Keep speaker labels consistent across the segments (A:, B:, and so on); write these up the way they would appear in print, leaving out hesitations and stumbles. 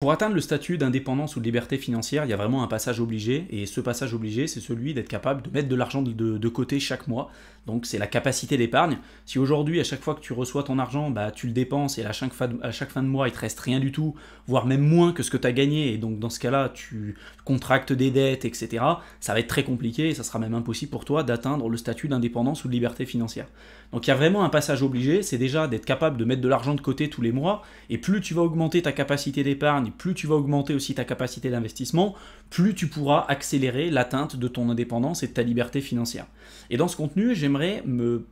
A: Pour atteindre le statut d'indépendance ou de liberté financière, il y a vraiment un passage obligé, et ce passage obligé, c'est celui d'être capable de mettre de l'argent de côté chaque mois. Donc c'est la capacité d'épargne. Si aujourd'hui, à chaque fois que tu reçois ton argent, tu le dépenses et à chaque fin de mois, il te reste rien du tout, voire même moins que ce que tu as gagné, et donc dans ce cas-là, tu contractes des dettes, etc., ça va être très compliqué et ça sera même impossible pour toi d'atteindre le statut d'indépendance ou de liberté financière. Donc il y a vraiment un passage obligé, c'est déjà d'être capable de mettre de l'argent de côté tous les mois, et plus tu vas augmenter ta capacité d'épargne, plus tu vas augmenter aussi ta capacité d'investissement, plus tu pourras accélérer l'atteinte de ton indépendance et de ta liberté financière. Et dans ce contenu, j'aimerais me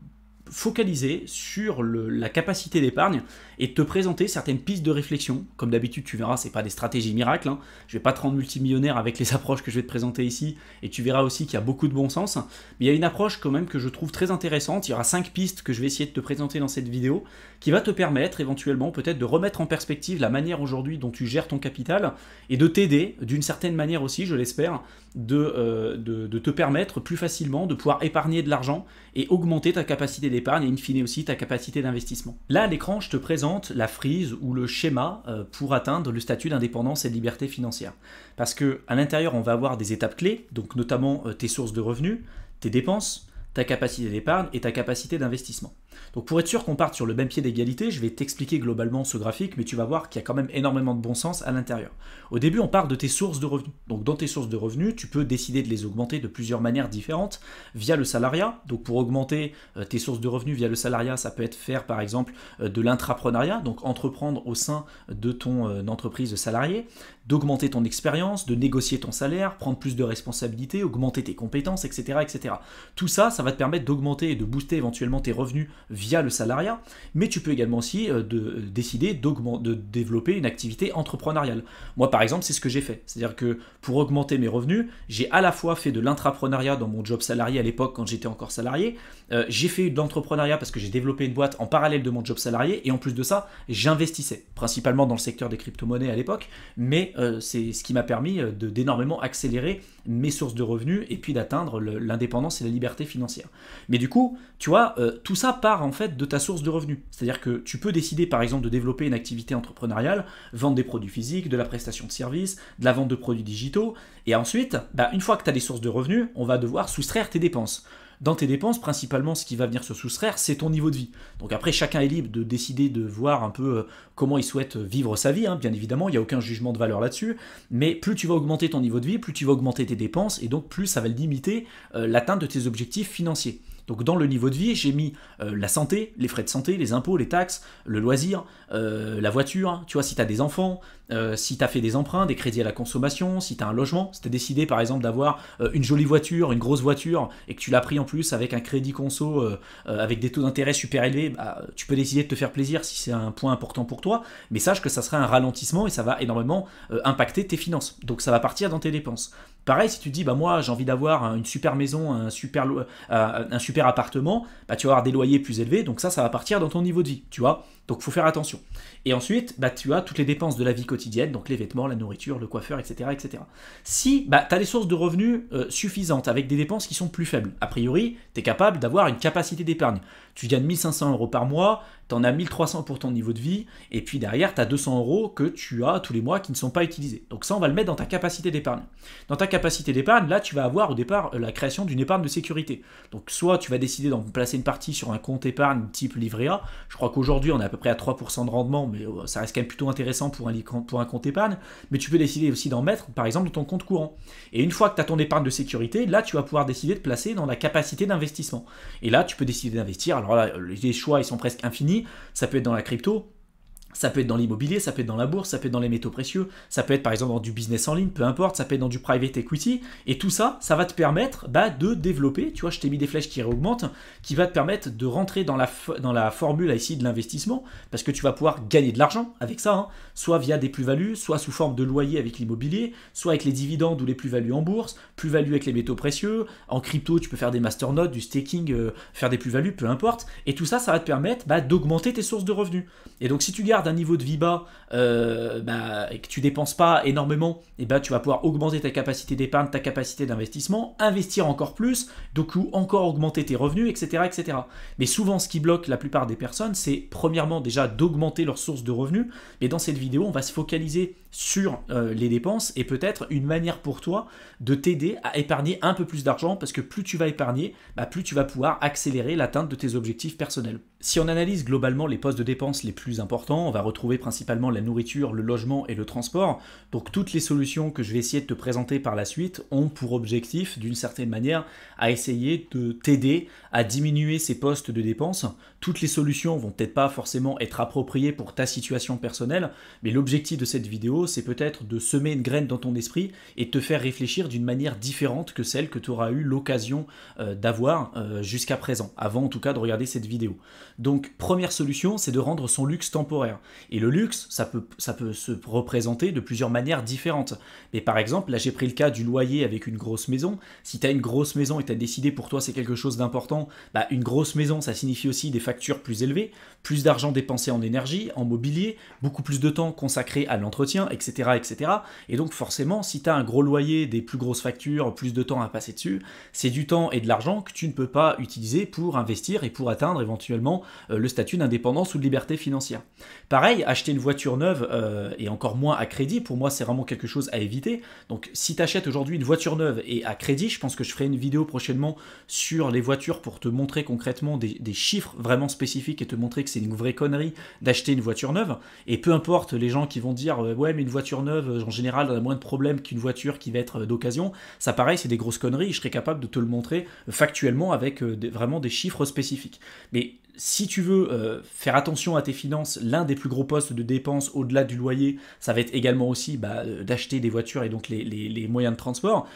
A: focaliser sur la capacité d'épargne et te présenter certaines pistes de réflexion. Comme d'habitude, tu verras, ce n'est pas des stratégies miracles, hein. Je ne vais pas te rendre multimillionnaire avec les approches que je vais te présenter ici, et tu verras aussi qu'il y a beaucoup de bon sens. Mais il y a une approche quand même que je trouve très intéressante. Il y aura 5 pistes que je vais essayer de te présenter dans cette vidéo, qui va te permettre éventuellement peut-être de remettre en perspective la manière aujourd'hui dont tu gères ton capital, et de t'aider d'une certaine manière aussi, je l'espère, de te permettre plus facilement de pouvoir épargner de l'argent et augmenter ta capacité d'épargne et in fine aussi ta capacité d'investissement. Là à l'écran, je te présente la frise ou le schéma pour atteindre le statut d'indépendance et de liberté financière. Parce qu'à l'intérieur, on va avoir des étapes clés, donc notamment tes sources de revenus, tes dépenses, ta capacité d'épargne et ta capacité d'investissement. Donc pour être sûr qu'on parte sur le même pied d'égalité, je vais t'expliquer globalement ce graphique, mais tu vas voir qu'il y a quand même énormément de bon sens à l'intérieur. Au début, on part de tes sources de revenus. Donc dans tes sources de revenus, tu peux décider de les augmenter de plusieurs manières différentes via le salariat. Donc pour augmenter tes sources de revenus via le salariat, ça peut être faire par exemple de l'intrapreneuriat, donc entreprendre au sein de ton entreprise de salarié, d'augmenter ton expérience, de négocier ton salaire, prendre plus de responsabilités, augmenter tes compétences, etc., etc. Tout ça, ça va te permettre d'augmenter et de booster éventuellement tes revenus via le salariat, mais tu peux également aussi décider de développer une activité entrepreneuriale. Moi, par exemple, c'est ce que j'ai fait. C'est-à-dire que pour augmenter mes revenus, j'ai à la fois fait de l'intrapreneuriat dans mon job salarié à l'époque quand j'étais encore salarié, j'ai fait de l'entrepreneuriat parce que j'ai développé une boîte en parallèle de mon job salarié, et en plus de ça, j'investissais, principalement dans le secteur des crypto-monnaies à l'époque, mais c'est ce qui m'a permis d'énormément accélérer mes sources de revenus et puis d'atteindre l'indépendance et la liberté financière. Mais du coup, tu vois, tout ça part en fait de ta source de revenus. C'est-à-dire que tu peux décider par exemple de développer une activité entrepreneuriale, vendre des produits physiques, de la prestation de services, de la vente de produits digitaux, et ensuite, une fois que tu as des sources de revenus, on va devoir soustraire tes dépenses. Dans tes dépenses, principalement, ce qui va venir se soustraire, c'est ton niveau de vie. Donc après, chacun est libre de décider de voir un peu comment il souhaite vivre sa vie, hein. Bien évidemment, il n'y a aucun jugement de valeur là-dessus, mais plus tu vas augmenter ton niveau de vie, plus tu vas augmenter tes dépenses, et donc plus ça va limiter l'atteinte de tes objectifs financiers. Donc dans le niveau de vie, j'ai mis la santé, les frais de santé, les impôts, les taxes, le loisir, la voiture, hein. Tu vois, si tu as des enfants, si tu as fait des emprunts, des crédits à la consommation, si tu as un logement, si tu as décidé par exemple d'avoir une jolie voiture, une grosse voiture, et que tu l'as pris en plus avec un crédit conso, avec des taux d'intérêt super élevés, tu peux décider de te faire plaisir si c'est un point important pour toi, mais sache que ça sera un ralentissement et ça va énormément impacter tes finances. Donc ça va partir dans tes dépenses. Pareil, si tu te dis, moi j'ai envie d'avoir une super maison, un super appartement, tu vas avoir des loyers plus élevés, donc ça va partir dans ton niveau de vie, tu vois. Donc il faut faire attention. Et ensuite, tu as toutes les dépenses de la vie quotidienne, donc les vêtements, la nourriture, le coiffeur, etc. etc. Si tu as des sources de revenus suffisantes avec des dépenses qui sont plus faibles, a priori, tu es capable d'avoir une capacité d'épargne. Tu gagnes 1500 € par mois, tu en as 1300 pour ton niveau de vie, et puis derrière, tu as 200 € que tu as tous les mois qui ne sont pas utilisés. Donc ça, on va le mettre dans ta capacité d'épargne. Dans ta capacité d'épargne, là, tu vas avoir au départ la création d'une épargne de sécurité. Donc soit tu vas décider d'en placer une partie sur un compte épargne type livret A. Je crois qu'aujourd'hui, on est à peu près à 3% de rendement, mais ça reste quand même plutôt intéressant pour un compte épargne. Mais tu peux décider aussi d'en mettre, par exemple, dans ton compte courant. Et une fois que tu as ton épargne de sécurité, là, tu vas pouvoir décider de placer dans la capacité d'investissement. Et là, tu peux décider d'investir. Alors là, les choix, ils sont presque infinis. Ça peut être dans la crypto, ça peut être dans l'immobilier, ça peut être dans la bourse, ça peut être dans les métaux précieux, ça peut être par exemple dans du business en ligne, peu importe, ça peut être dans du private equity, et tout ça, ça va te permettre de développer, tu vois, je t'ai mis des flèches qui réaugmentent, qui va te permettre de rentrer dans la formule ici de l'investissement, parce que tu vas pouvoir gagner de l'argent avec ça, hein, soit via des plus-values, soit sous forme de loyer avec l'immobilier, soit avec les dividendes ou les plus-values en bourse, plus-values avec les métaux précieux, en crypto, tu peux faire des masternodes, du staking, faire des plus-values, peu importe, et tout ça, ça va te permettre d'augmenter tes sources de revenus. Et donc si tu gardes un niveau de vie bas et que tu dépenses pas énormément, et tu vas pouvoir augmenter ta capacité d'épargne, ta capacité d'investissement, investir encore plus, donc encore augmenter tes revenus, etc., etc. Mais souvent, ce qui bloque la plupart des personnes, c'est premièrement déjà d'augmenter leurs sources de revenus. Mais dans cette vidéo, on va se focaliser sur les dépenses est peut-être une manière pour toi de t'aider à épargner un peu plus d'argent parce que plus tu vas épargner, plus tu vas pouvoir accélérer l'atteinte de tes objectifs personnels. Si on analyse globalement les postes de dépenses les plus importants, on va retrouver principalement la nourriture, le logement et le transport. Donc toutes les solutions que je vais essayer de te présenter par la suite ont pour objectif, d'une certaine manière, à essayer de t'aider à diminuer ces postes de dépenses. Toutes les solutions vont peut-être pas forcément être appropriées pour ta situation personnelle, mais l'objectif de cette vidéo, c'est peut-être de semer une graine dans ton esprit et de te faire réfléchir d'une manière différente que celle que tu auras eu l'occasion d'avoir jusqu'à présent, avant en tout cas de regarder cette vidéo. Donc première solution, c'est de rendre son luxe temporaire. Et le luxe, ça peut se représenter de plusieurs manières différentes. Mais par exemple, là j'ai pris le cas du loyer avec une grosse maison. Si tu as une grosse maison et tu as décidé pour toi c'est quelque chose d'important, une grosse maison ça signifie aussi des factures plus élevées, plus d'argent dépensé en énergie, en mobilier, beaucoup plus de temps consacré à l'entretien, etc., etc. Et donc forcément, si tu as un gros loyer, des plus grosses factures, plus de temps à passer dessus, c'est du temps et de l'argent que tu ne peux pas utiliser pour investir et pour atteindre éventuellement le statut d'indépendance ou de liberté financière. Pareil, acheter une voiture neuve et encore moins à crédit, pour moi c'est vraiment quelque chose à éviter. Donc si tu achètes aujourd'hui une voiture neuve et à crédit, je pense que je ferai une vidéo prochainement sur les voitures pour te montrer concrètement des chiffres vraiment spécifiques et te montrer que c'est une vraie connerie d'acheter une voiture neuve. Et peu importe les gens qui vont dire ouais mais une voiture neuve en général on a moins de problèmes qu'une voiture qui va être d'occasion, ça pareil c'est des grosses conneries, je serais capable de te le montrer factuellement avec vraiment des chiffres spécifiques. Mais si tu veux faire attention à tes finances, l'un des plus gros postes de dépenses au-delà du loyer, ça va être également aussi d'acheter des voitures et donc les moyens de transport.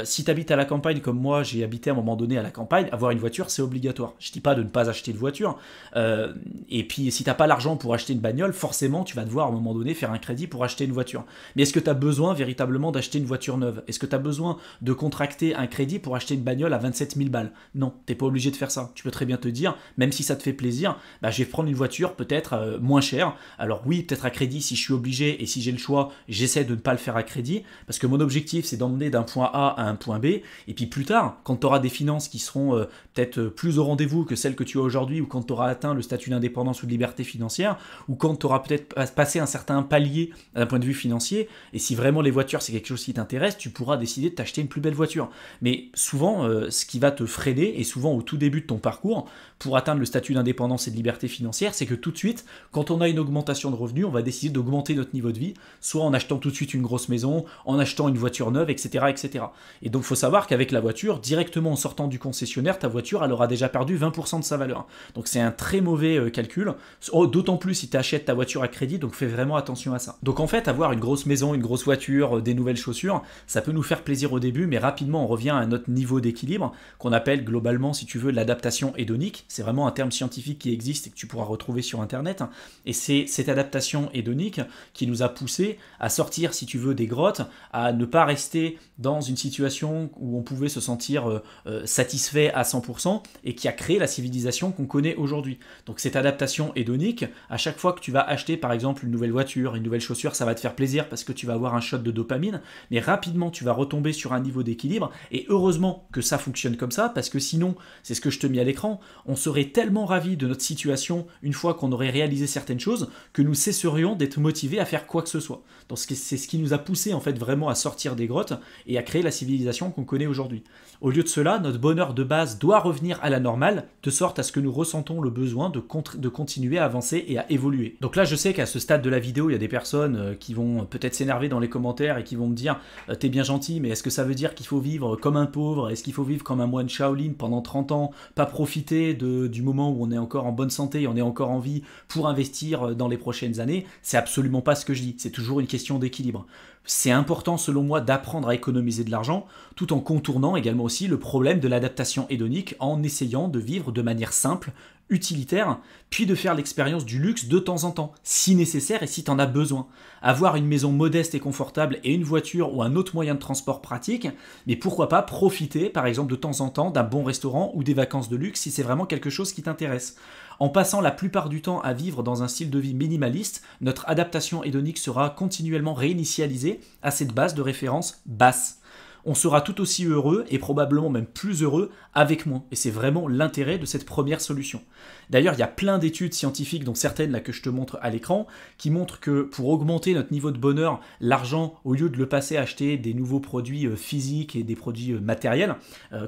A: Si tu habites à la campagne comme moi, j'ai habité à un moment donné à la campagne, avoir une voiture c'est obligatoire. Je ne dis pas de ne pas acheter de voiture. Et puis si tu n'as pas l'argent pour acheter une bagnole, forcément tu vas devoir à un moment donné faire un crédit pour acheter une voiture. Mais est-ce que tu as besoin véritablement d'acheter une voiture neuve? Est-ce que tu as besoin de contracter un crédit pour acheter une bagnole à 27 000 balles? Non, tu n'es pas obligé de faire ça. Tu peux très bien te dire, même si ça te fait plaisir, je vais prendre une voiture peut-être moins chère. Alors oui, peut-être à crédit si je suis obligé et si j'ai le choix, j'essaie de ne pas le faire à crédit parce que mon objectif c'est d'emmener d'un point A à un point B et puis plus tard, quand tu auras des finances qui seront peut-être plus au rendez-vous que celles que tu as aujourd'hui ou quand tu auras atteint le statut d'indépendance ou de liberté financière ou quand tu auras peut-être passé un certain palier d'un point de vue financier et si vraiment les voitures c'est quelque chose qui t'intéresse, tu pourras décider de t'acheter une plus belle voiture. Mais souvent, ce qui va te freiner et souvent au tout début de ton parcours pour atteindre le statut d'indépendance et de liberté financière, c'est que tout de suite, quand on a une augmentation de revenus, on va décider d'augmenter notre niveau de vie, soit en achetant tout de suite une grosse maison, en achetant une voiture neuve, etc. etc. Et donc il faut savoir qu'avec la voiture, directement en sortant du concessionnaire, ta voiture, elle aura déjà perdu 20% de sa valeur. Donc c'est un très mauvais calcul, d'autant plus si tu achètes ta voiture à crédit, donc fais vraiment attention à ça. Donc en fait, avoir une grosse maison, une grosse voiture, des nouvelles chaussures, ça peut nous faire plaisir au début, mais rapidement on revient à notre niveau d'équilibre, qu'on appelle globalement, si tu veux, l'adaptation hédonique. C'est vraiment un terme scientifique qui existe et que tu pourras retrouver sur internet, et c'est cette adaptation hédonique qui nous a poussé à sortir, si tu veux, des grottes, à ne pas rester dans une situation où on pouvait se sentir satisfait à 100% et qui a créé la civilisation qu'on connaît aujourd'hui. Donc cette adaptation hédonique, à chaque fois que tu vas acheter par exemple une nouvelle voiture, une nouvelle chaussure, ça va te faire plaisir parce que tu vas avoir un shot de dopamine, mais rapidement tu vas retomber sur un niveau d'équilibre, et heureusement que ça fonctionne comme ça, parce que sinon, c'est ce que je te mets à l'écran, on serait tellement ravis de notre situation une fois qu'on aurait réalisé certaines choses que nous cesserions d'être motivés à faire quoi que ce soit. Donc c'est ce qui nous a poussé en fait vraiment à sortir des grottes et à créer la civilisation qu'on connaît aujourd'hui. Au lieu de cela, notre bonheur de base doit revenir à la normale, de sorte à ce que nous ressentons le besoin de continuer à avancer et à évoluer. Donc là, je sais qu'à ce stade de la vidéo, il y a des personnes qui vont peut-être s'énerver dans les commentaires et qui vont me dire « T'es bien gentil, mais est-ce que ça veut dire qu'il faut vivre comme un pauvre? Est-ce qu'il faut vivre comme un moine Shaolin pendant 30 ans, pas profiter du moment où on est encore en bonne santé, on est encore en vie pour investir dans les prochaines années ?» C'est absolument pas ce que je dis, c'est toujours une question d'équilibre. C'est important selon moi d'apprendre à économiser de l'argent tout en contournant également aussi le problème de l'adaptation hédonique en essayant de vivre de manière simple, utilitaire, puis de faire l'expérience du luxe de temps en temps, si nécessaire et si tu en as besoin. Avoir une maison modeste et confortable et une voiture ou un autre moyen de transport pratique, mais pourquoi pas profiter par exemple de temps en temps d'un bon restaurant ou des vacances de luxe si c'est vraiment quelque chose qui t'intéresse. En passant la plupart du temps à vivre dans un style de vie minimaliste, notre adaptation hédonique sera continuellement réinitialisée à cette base de référence basse. on sera tout aussi heureux et probablement même plus heureux avec moins. Et c'est vraiment l'intérêt de cette première solution. D'ailleurs, il y a plein d'études scientifiques, dont certaines là que je te montre à l'écran, qui montrent que pour augmenter notre niveau de bonheur, l'argent, au lieu de le passer à acheter des nouveaux produits physiques et des produits matériels,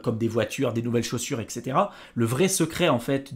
A: comme des voitures, des nouvelles chaussures, etc., le vrai secret en fait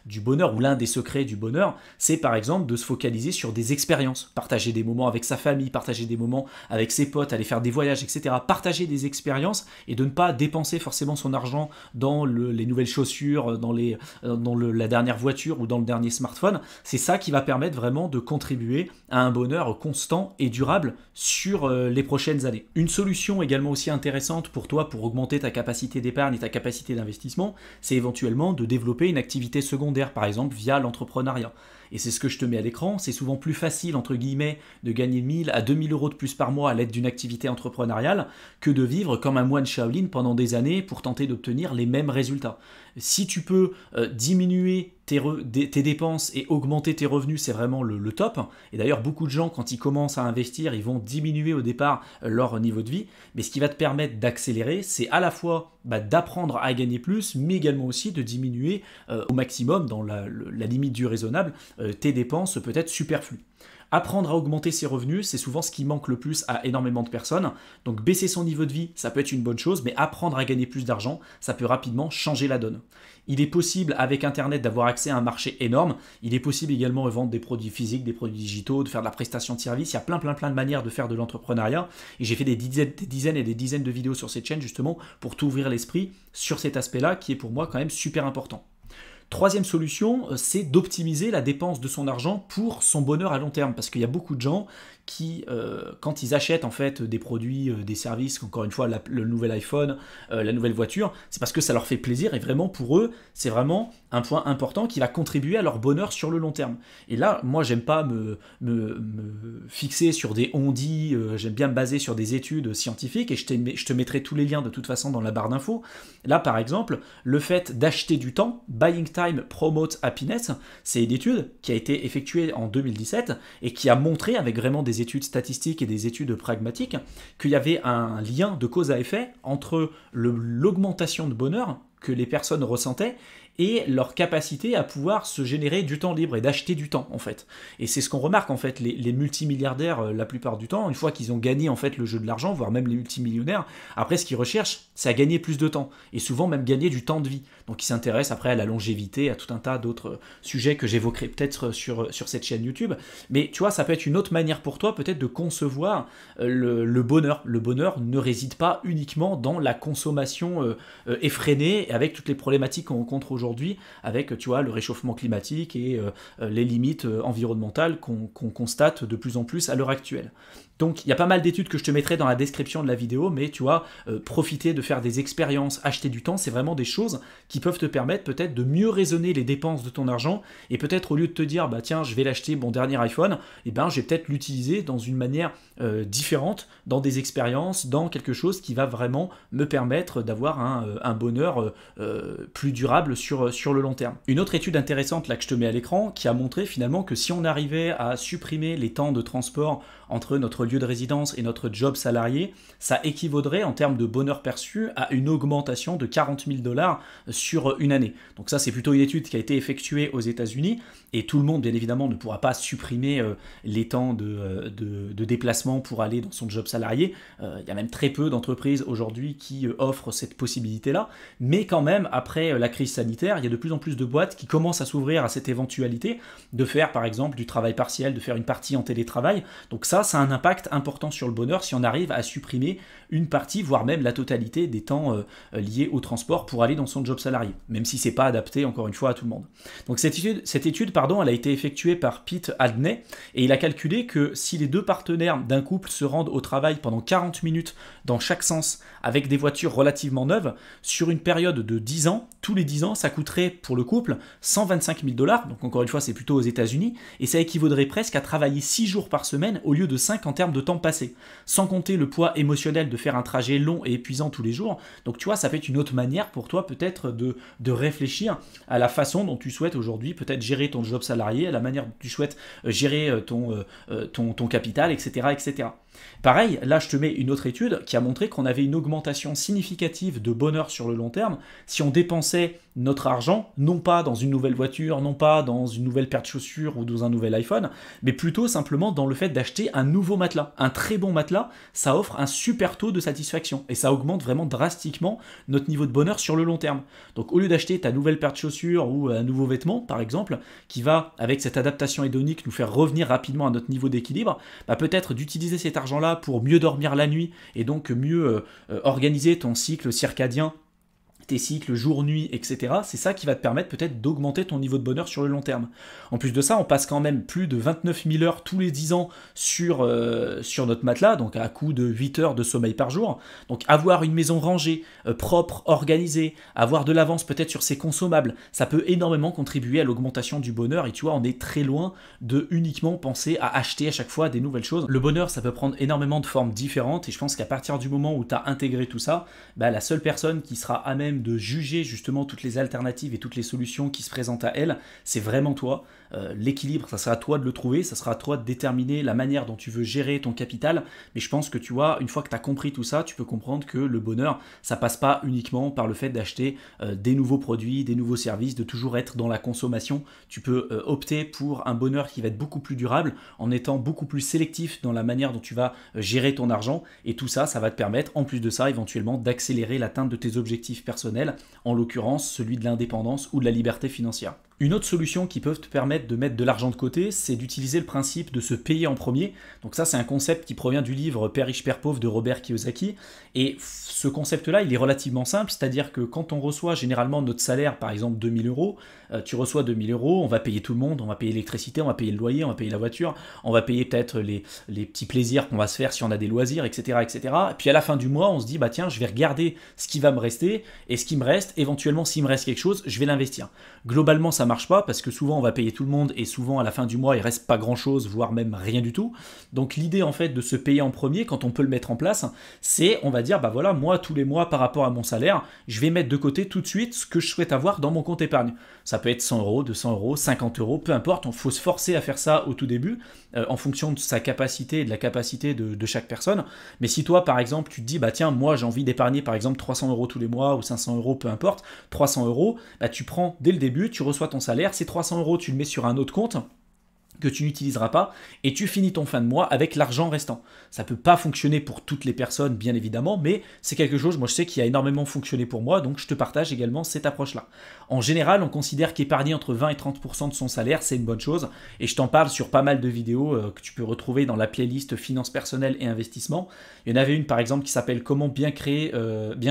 A: du bonheur, ou l'un des secrets du bonheur, c'est par exemple de se focaliser sur des expériences, partager des moments avec sa famille, partager des moments avec ses potes, aller faire des voyages, etc., partager des expériences et de ne pas dépenser forcément son argent dans les nouvelles chaussures, dans la dernière voiture ou dans le dernier smartphone. C'est ça qui va permettre vraiment de contribuer à un bonheur constant et durable sur les prochaines années. Une solution également aussi intéressante pour toi pour augmenter ta capacité d'épargne et ta capacité d'investissement, c'est éventuellement de développer une activité secondaire, par exemple via l'entrepreneuriat. Et c'est ce que je te mets à l'écran, c'est souvent plus facile, entre guillemets, de gagner 1000 à 2000 euros de plus par mois à l'aide d'une activité entrepreneuriale que de vivre comme un moine Shaolin pendant des années pour tenter d'obtenir les mêmes résultats. Si tu peux diminuer tes dépenses et augmenter tes revenus, c'est vraiment le top. Et d'ailleurs, beaucoup de gens, quand ils commencent à investir, ils vont diminuer au départ leur niveau de vie. Mais ce qui va te permettre d'accélérer, c'est à la fois d'apprendre à gagner plus, mais également aussi de diminuer au maximum, dans la limite du raisonnable, tes dépenses peut-être superflues. Apprendre à augmenter ses revenus, c'est souvent ce qui manque le plus à énormément de personnes. Donc baisser son niveau de vie, ça peut être une bonne chose, mais apprendre à gagner plus d'argent, ça peut rapidement changer la donne. Il est possible avec Internet d'avoir accès à un marché énorme. Il est possible également de vendre des produits physiques, des produits digitaux, de faire de la prestation de service. Il y a plein de manières de faire de l'entrepreneuriat. Et j'ai fait des dizaines et des dizaines de vidéos sur cette chaîne justement pour t'ouvrir l'esprit sur cet aspect-là qui est pour moi quand même super important. Troisième solution, c'est d'optimiser la dépense de son argent pour son bonheur à long terme. Parce qu'il y a beaucoup de gens qui, quand ils achètent en fait des produits, des services, encore une fois le nouvel iPhone, la nouvelle voiture, c'est parce que ça leur fait plaisir et vraiment pour eux, c'est vraiment un point important qui va contribuer à leur bonheur sur le long terme. Et là, moi, j'aime pas me fixer sur des on-dit, j'aime bien me baser sur des études scientifiques et je te mettrai tous les liens de toute façon dans la barre d'infos. Là, par exemple, le fait d'acheter du temps, buying time promotes happiness, c'est une étude qui a été effectuée en 2017 et qui a montré avec vraiment des études statistiques et des études pragmatiques qu'il y avait un lien de cause à effet entre l'augmentation de bonheur que les personnes ressentaient et leur capacité à pouvoir se générer du temps libre et d'acheter du temps en fait. Et c'est ce qu'on remarque en fait, les multimilliardaires la plupart du temps, une fois qu'ils ont gagné en fait le jeu de l'argent, voire même les multimillionnaires, après ce qu'ils recherchent, c'est à gagner plus de temps et souvent même gagner du temps de vie. Donc ils s'intéressent après à la longévité, à tout un tas d'autres sujets que j'évoquerai peut-être sur cette chaîne YouTube. Mais tu vois, ça peut être une autre manière pour toi peut-être de concevoir le bonheur. Le bonheur ne réside pas uniquement dans la consommation effrénée avec toutes les problématiques qu'on rencontre aujourd'hui avec tu vois, le réchauffement climatique et les limites environnementales qu'on constate de plus en plus à l'heure actuelle. Donc il y a pas mal d'études que je te mettrai dans la description de la vidéo, mais tu vois, profiter de faire des expériences, acheter du temps, c'est vraiment des choses qui peuvent te permettre peut-être de mieux raisonner les dépenses de ton argent et peut-être au lieu de te dire bah tiens je vais l'acheter mon dernier iPhone, et ben je vais peut-être l'utiliser dans une manière différente, dans des expériences, dans quelque chose qui va vraiment me permettre d'avoir un bonheur plus durable sur le long terme. Une autre étude intéressante là que je te mets à l'écran qui a montré finalement que si on arrivait à supprimer les temps de transport entre notre lieu de résidence et notre job salarié, ça équivaudrait en termes de bonheur perçu à une augmentation de 40 000 $ sur une année. Donc ça c'est plutôt une étude qui a été effectuée aux États-Unis et tout le monde bien évidemment ne pourra pas supprimer les temps de déplacement pour aller dans son job salarié. Il y a même très peu d'entreprises aujourd'hui qui offrent cette possibilité-là, mais quand même après la crise sanitaire, il y a de plus en plus de boîtes qui commencent à s'ouvrir à cette éventualité de faire par exemple du travail partiel, de faire une partie en télétravail. Donc ça a un impact important sur le bonheur si on arrive à supprimer une partie, voire même la totalité des temps liés au transport pour aller dans son job salarié, même si c'est pas adapté encore une fois à tout le monde. Donc cette étude elle a été effectuée par Pete Adney et il a calculé que si les deux partenaires d'un couple se rendent au travail pendant 40 minutes dans chaque sens avec des voitures relativement neuves, sur une période de 10 ans, tous les 10 ans, ça coûterait pour le couple 125 000 $, donc encore une fois c'est plutôt aux États-Unis, et ça équivaudrait presque à travailler 6 jours par semaine au lieu de 5 en termes de temps passé, sans compter le poids émotionnel de faire un trajet long et épuisant tous les jours. Donc tu vois, ça peut être une autre manière pour toi peut-être de réfléchir à la façon dont tu souhaites aujourd'hui peut-être gérer ton job salarié, à la manière dont tu souhaites gérer ton capital, etc., etc. Pareil, là je te mets une autre étude qui a montré qu'on avait une augmentation significative de bonheur sur le long terme si on dépensait notre argent, non pas dans une nouvelle voiture, non pas dans une nouvelle paire de chaussures ou dans un nouvel iPhone, mais plutôt simplement dans le fait d'acheter un nouveau matelas. Un très bon matelas, ça offre un super taux de satisfaction et ça augmente vraiment drastiquement notre niveau de bonheur sur le long terme. Donc au lieu d'acheter ta nouvelle paire de chaussures ou un nouveau vêtement, par exemple, qui va, avec cette adaptation hédonique, nous faire revenir rapidement à notre niveau d'équilibre, bah peut-être d'utiliser cet argent-là pour mieux dormir la nuit et donc mieux organiser ton cycle circadien, tes cycles jour-nuit, etc. C'est ça qui va te permettre peut-être d'augmenter ton niveau de bonheur sur le long terme. En plus de ça, on passe quand même plus de 29 000 heures tous les 10 ans sur notre matelas, donc à coup de 8 heures de sommeil par jour. Donc avoir une maison rangée, propre, organisée, avoir de l'avance peut-être sur ses consommables, ça peut énormément contribuer à l'augmentation du bonheur. Et tu vois, on est très loin de uniquement penser à acheter à chaque fois des nouvelles choses. Le bonheur, ça peut prendre énormément de formes différentes et je pense qu'à partir du moment où tu as intégré tout ça, bah, la seule personne qui sera à même de juger justement toutes les alternatives et toutes les solutions qui se présentent à elle, c'est vraiment toi. L'équilibre, ça sera à toi de le trouver, ça sera à toi de déterminer la manière dont tu veux gérer ton capital, mais je pense que tu vois, une fois que tu as compris tout ça, tu peux comprendre que le bonheur, ça passe pas uniquement par le fait d'acheter des nouveaux produits, des nouveaux services, de toujours être dans la consommation. Tu peux opter pour un bonheur qui va être beaucoup plus durable en étant beaucoup plus sélectif dans la manière dont tu vas gérer ton argent, et tout ça, ça va te permettre, en plus de ça, éventuellement, d'accélérer l'atteinte de tes objectifs personnels, en l'occurrence celui de l'indépendance ou de la liberté financière. Une autre solution qui peut te permettre de mettre de l'argent de côté, c'est d'utiliser le principe de se payer en premier. Donc ça, c'est un concept qui provient du livre Père riche, Père pauvre de Robert Kiyosaki. Et ce concept-là, il est relativement simple, c'est-à-dire que quand on reçoit généralement notre salaire, par exemple 2000 euros, tu reçois 2000 euros, on va payer tout le monde, on va payer l'électricité, on va payer le loyer, on va payer la voiture, on va payer peut-être les petits plaisirs qu'on va se faire si on a des loisirs, etc., etc. Et puis à la fin du mois, on se dit, bah tiens, je vais regarder ce qui va me rester, et ce qui me reste, éventuellement, s'il me reste quelque chose, je vais l'investir. Globalement, ça marche pas parce que souvent on va payer tout le monde et souvent à la fin du mois il reste pas grand chose, voire même rien du tout. Donc l'idée en fait de se payer en premier quand on peut le mettre en place, c'est on va dire bah voilà, moi tous les mois par rapport à mon salaire, je vais mettre de côté tout de suite ce que je souhaite avoir dans mon compte épargne. Ça peut être 100 euros, 200 euros, 50 euros, peu importe, il faut se forcer à faire ça au tout début en fonction de sa capacité et de la capacité de chaque personne. Mais si toi par exemple tu te dis bah tiens moi j'ai envie d'épargner par exemple 300 euros tous les mois ou 500 euros, peu importe, 300 euros, bah tu prends dès le début, tu reçois ton salaire, ces 300 euros, tu le mets sur un autre compte que tu n'utiliseras pas et tu finis ton fin de mois avec l'argent restant. Ça peut pas fonctionner pour toutes les personnes bien évidemment, mais c'est quelque chose, moi je sais qui a énormément fonctionné pour moi, donc je te partage également cette approche-là. En général, on considère qu'épargner entre 20 et 30% de son salaire, c'est une bonne chose, et je t'en parle sur pas mal de vidéos que tu peux retrouver dans la playlist Finances personnelles et investissement. Il y en avait une par exemple qui s'appelle Comment bien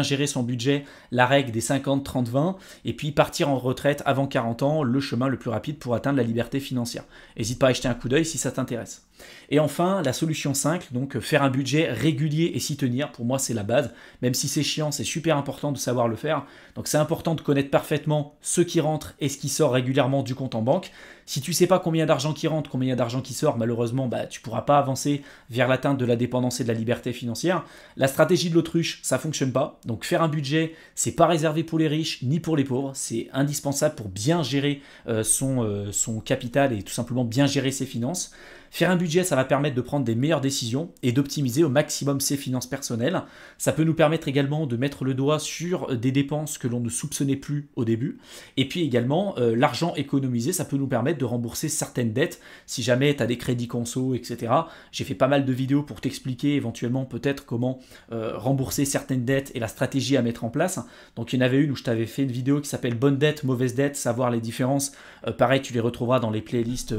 A: gérer son budget, la règle des 50-30-20, et puis partir en retraite avant 40 ans, le chemin le plus rapide pour atteindre la liberté financière. N'hésite pas à jeter un coup d'œil si ça t'intéresse. Et enfin, la solution 5, donc faire un budget régulier et s'y tenir, pour moi c'est la base, même si c'est chiant, c'est super important de savoir le faire. Donc c'est important de connaître parfaitement ce qui rentre et ce qui sort régulièrement du compte en banque. Si tu ne sais pas combien d'argent qui rentre, combien d'argent qui sort, malheureusement, bah, tu ne pourras pas avancer vers l'atteinte de la dépendance et de la liberté financière. La stratégie de l'autruche, ça ne fonctionne pas. Donc faire un budget, c'est pas réservé pour les riches ni pour les pauvres. C'est indispensable pour bien gérer son capital et tout simplement bien gérer ses finances. Faire un budget, ça va permettre de prendre des meilleures décisions et d'optimiser au maximum ses finances personnelles. Ça peut nous permettre également de mettre le doigt sur des dépenses que l'on ne soupçonnait plus au début. Et puis également, l'argent économisé, ça peut nous permettre de rembourser certaines dettes. Si jamais tu as des crédits conso, etc. J'ai fait pas mal de vidéos pour t'expliquer éventuellement peut-être comment rembourser certaines dettes et la stratégie à mettre en place. Donc il y en avait une où je t'avais fait une vidéo qui s'appelle Bonne dette, mauvaise dette, savoir les différences. Pareil, tu les retrouveras dans les playlists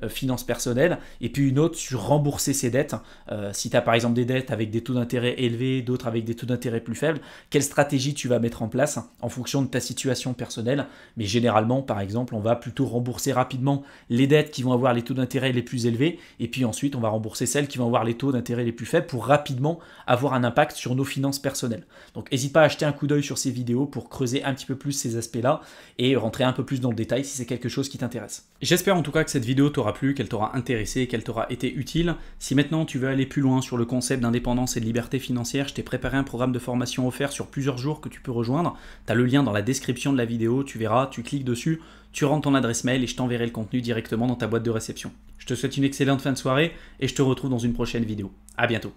A: finances personnelles. Et puis une autre sur rembourser ses dettes. Si tu as par exemple des dettes avec des taux d'intérêt élevés, d'autres avec des taux d'intérêt plus faibles, quelle stratégie tu vas mettre en place en fonction de ta situation personnelle. Mais généralement, par exemple, on va plutôt rembourser rapidement les dettes qui vont avoir les taux d'intérêt les plus élevés. Et puis ensuite, on va rembourser celles qui vont avoir les taux d'intérêt les plus faibles pour rapidement avoir un impact sur nos finances personnelles. Donc n'hésite pas à jeter un coup d'œil sur ces vidéos pour creuser un petit peu plus ces aspects-là et rentrer un peu plus dans le détail si c'est quelque chose qui t'intéresse. J'espère en tout cas que cette vidéo t'aura plu, qu'elle t'aura intéressé. intéressée et qu'elle t'aura été utile. Si maintenant tu veux aller plus loin sur le concept d'indépendance et de liberté financière, je t'ai préparé un programme de formation offert sur plusieurs jours que tu peux rejoindre. Tu as le lien dans la description de la vidéo, tu verras, tu cliques dessus, tu rentres ton adresse mail et je t'enverrai le contenu directement dans ta boîte de réception. Je te souhaite une excellente fin de soirée et je te retrouve dans une prochaine vidéo. À bientôt.